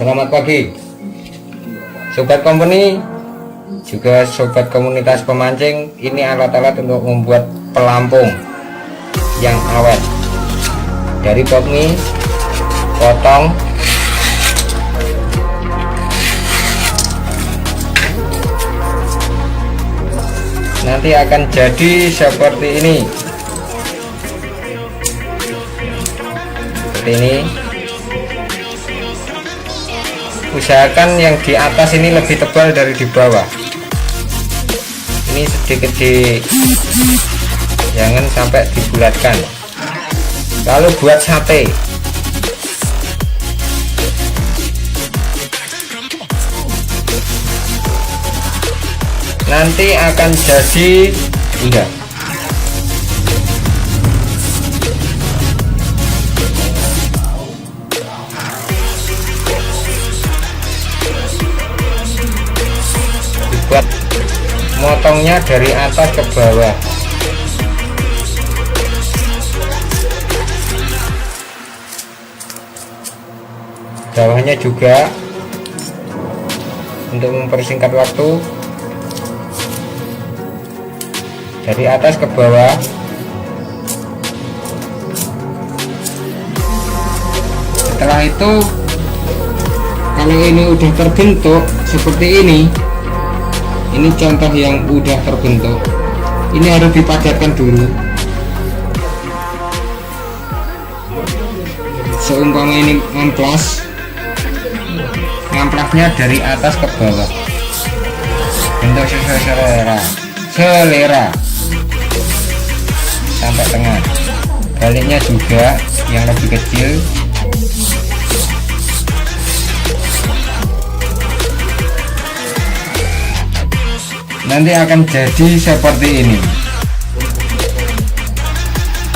Selamat pagi Sobat Company, juga sobat komunitas pemancing. Ini alat-alat untuk membuat pelampung yang awet dari potmi, potong, nanti akan jadi seperti ini. Seperti ini. Usahakan yang di atas ini lebih tebal dari di bawah. Ini sedikit jangan sampai dibulatkan. Lalu buat sate. Nanti akan jadi udah. Dibuat motongnya dari atas ke bawah. Bawahnya juga untuk mempersingkat waktu. Dari atas ke bawah. Setelah itu, kalau ini udah terbentuk seperti ini contoh yang udah terbentuk, ini harus dipadatkan dulu. Seumpama ini ngamplasnya dari atas ke bawah, bentuk selera sampai tengah. Baliknya juga yang lebih kecil. Nanti akan jadi seperti ini.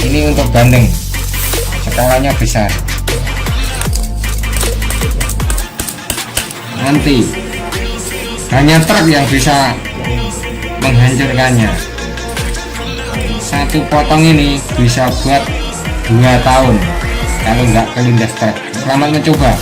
Ini untuk bandeng, skalanya besar. Nanti hanya truk yang bisa menghancurkannya. Satu potong ini bisa buat 2 tahun kalau nggak kelindas truk. Selamat mencoba.